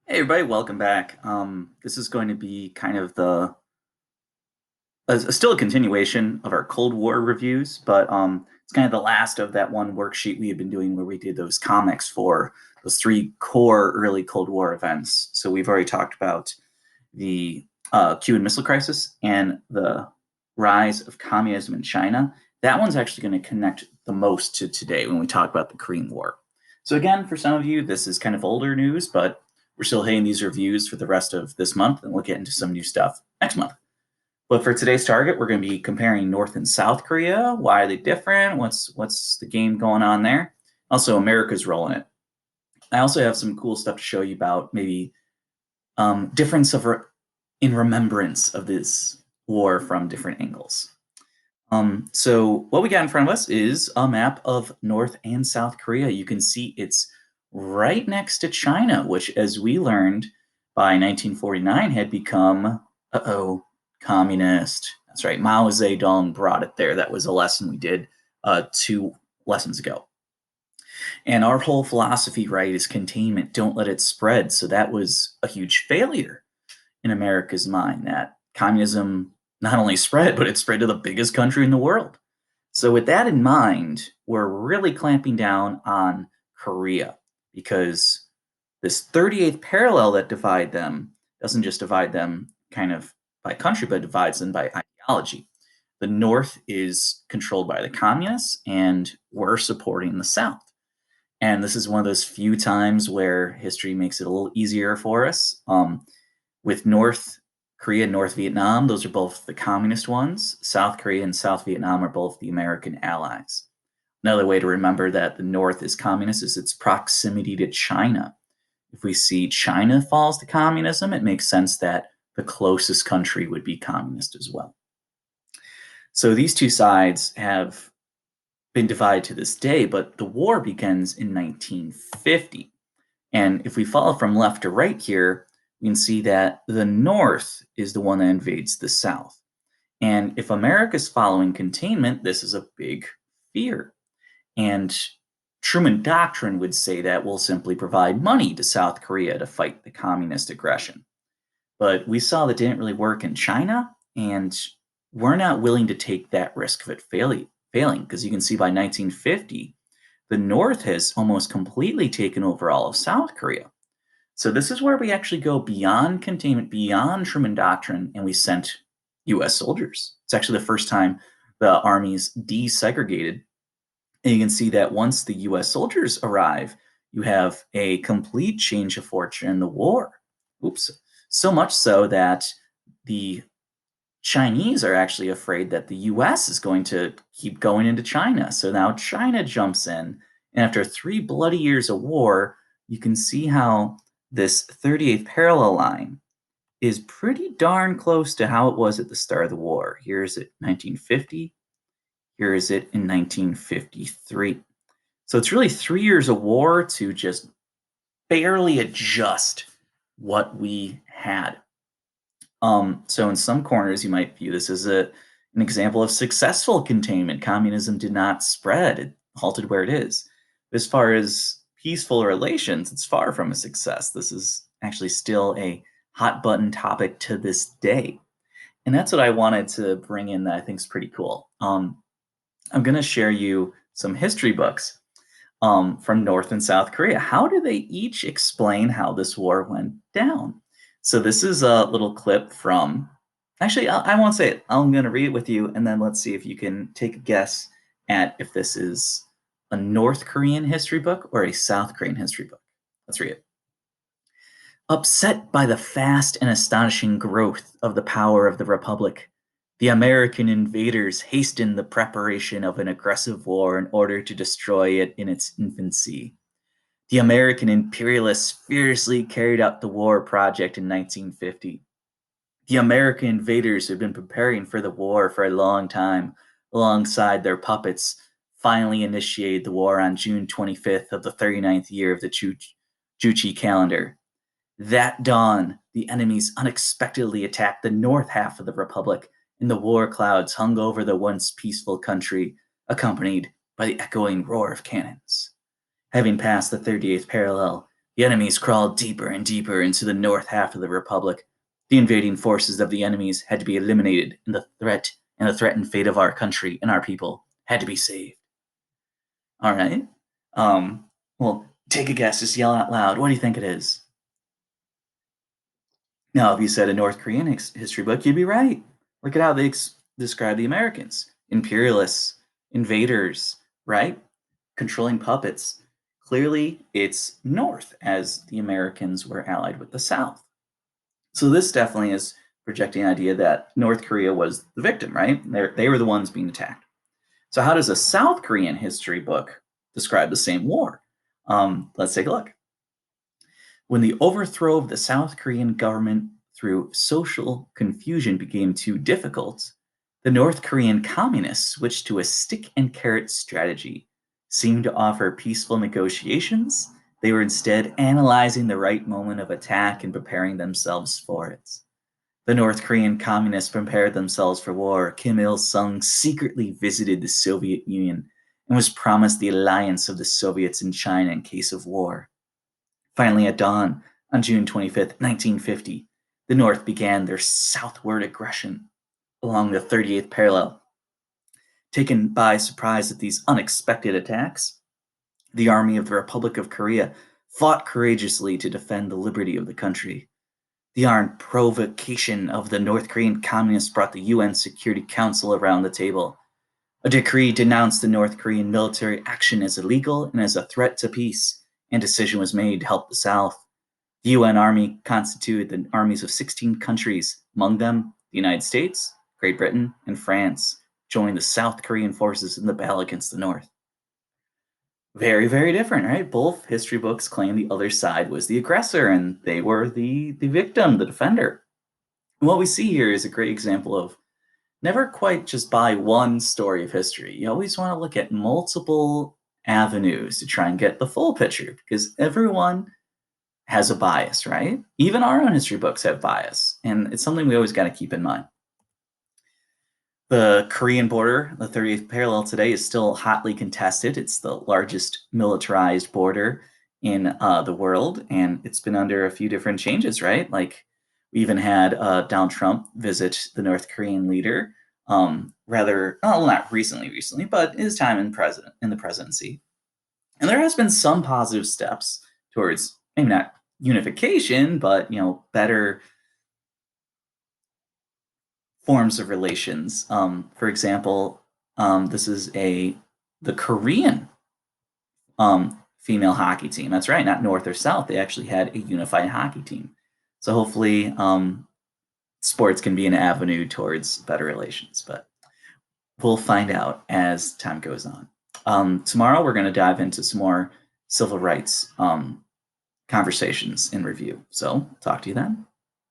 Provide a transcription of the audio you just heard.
Hey everybody, welcome back. This is going to be kind of still a continuation of our Cold War reviews, but it's kind of the last of that one worksheet we had been doing where we did those comics for those three core early Cold War events. So we've already talked about the Cuban Missile Crisis and the rise of communism in China. That one's actually going to connect the most to today when we talk about the Korean War. So again, for some of you, this is kind of older news, but we're still hitting these reviews for the rest of this month, and we'll get into some new stuff next month. But for today's target, we're going to be comparing North and South Korea. Why are they different? What's the game going on there? Also, America's role in it. I also have some cool stuff to show you about maybe difference in remembrance of this war from different angles. So what we got in front of us is a map of North and South Korea. You can see it's right next to China, which, as we learned by 1949, had become, communist. That's right. Mao Zedong brought it there. That was a lesson we did 2 lessons ago. And our whole philosophy, right, is containment. Don't let it spread. So that was a huge failure in America's mind that communism not only spread, but it spread to the biggest country in the world. So, with that in mind, we're really clamping down on Korea because this 38th parallel that divide them doesn't just divide them kind of by country, but divides them by ideology. The North is controlled by the communists, and we're supporting the South. And this is one of those few times where history makes it a little easier for us. With North Korea and North Vietnam, those are both the communist ones. South Korea and South Vietnam are both the American allies. Another way to remember that the North is communist is its proximity to China. If we see China falls to communism, it makes sense that the closest country would be communist as well. So these two sides have been divided to this day, but the war begins in 1950. And if we follow from left to right here, we can see that the North is the one that invades the South. And if America's following containment, this is a big fear. And Truman Doctrine would say that we'll simply provide money to South Korea to fight the communist aggression. But we saw that didn't really work in China, and we're not willing to take that risk of it failing because you can see by 1950, the North has almost completely taken over all of South Korea. So this is where we actually go beyond containment, beyond Truman Doctrine, and we sent U.S. soldiers. It's actually the first time the armies desegregated. And you can see that once the U.S. soldiers arrive, you have a complete change of fortune in the war. Oops. So much so that the Chinese are actually afraid that the US is going to keep going into China. So now China jumps in. And after 3 bloody years of war, you can see how this 38th parallel line is pretty darn close to how it was at the start of the war. Here is it 1950. Here is it in 1953. So it's really 3 years of war to just barely adjust what we had. So in some corners, you might view this as an example of successful containment. Communism did not spread, it halted where it is. As far as peaceful relations, it's far from a success. This is actually still a hot button topic to this day. And that's what I wanted to bring in that I think is pretty cool. I'm going to share you some history books from North and South Korea. How do they each explain how this war went down? So this is a little clip from. Actually, I won't say it. I'm going to read it with you, and then let's see if you can take a guess at if this is a North Korean history book or a South Korean history book. Let's read it. Upset by the fast and astonishing growth of the power of the Republic, the American invaders hastened the preparation of an aggressive war in order to destroy it in its infancy. The American imperialists fiercely carried out the war project in 1950. The American invaders had been preparing for the war for a long time, alongside their puppets, finally initiated the war on June 25th of the 39th year of the Juche calendar. That dawn, the enemies unexpectedly attacked the north half of the Republic, and the war clouds hung over the once peaceful country, accompanied by the echoing roar of cannons. Having passed the 38th parallel, The enemies crawled deeper and deeper into the north half of the Republic. The invading forces of the enemies had to be eliminated, and the threatened fate of our country and our people had to be saved. All right. Well, take a guess. Just yell out loud. What do you think it is? Now, if you said a North Korean history book, you'd be right. Look at how they describe the Americans: imperialists, invaders, right? Controlling puppets. Clearly, it's North, as the Americans were allied with the South. So this definitely is projecting the idea that North Korea was the victim, right? They were the ones being attacked. So how does a South Korean history book describe the same war? Let's take a look. When the overthrow of the South Korean government through social confusion became too difficult, the North Korean communists switched to a stick and carrot strategy. Seemed to offer peaceful negotiations, they were instead analyzing the right moment of attack and preparing themselves for it. The North Korean communists prepared themselves for war. Kim Il sung secretly visited the Soviet Union and was promised the alliance of the Soviets and China in case of war. Finally, at dawn on June 25th, 1950, the North began their southward aggression along the 38th parallel. Taken by surprise at these unexpected attacks, the Army of the Republic of Korea fought courageously to defend the liberty of the country. The armed provocation of the North Korean communists brought the UN Security Council around the table. A decree denounced the North Korean military action as illegal and as a threat to peace, and decision was made to help the South. The UN Army constituted the armies of 16 countries, among them the United States, Great Britain, and France, joined the South Korean forces in the battle against the North. Very, very different, right? Both history books claim the other side was the aggressor and they were the victim, the defender. And what we see here is a great example of never quite just buy one story of history. You always want to look at multiple avenues to try and get the full picture because everyone has a bias, right? Even our own history books have bias, and it's something we always got to keep in mind. The Korean border, the 30th parallel today, is still hotly contested. It's the largest militarized border in the world, and it's been under a few different changes, right? Like we even had Donald Trump visit the North Korean leader, rather, well, not recently, but his time in the presidency. And there has been some positive steps towards maybe not unification, but better forms of relations. For example, this is a the Korean female hockey team. That's right, not North or South. They actually had a unified hockey team. So hopefully, sports can be an avenue towards better relations. But we'll find out as time goes on. Tomorrow, we're going to dive into some more civil rights conversations in review. So talk to you then.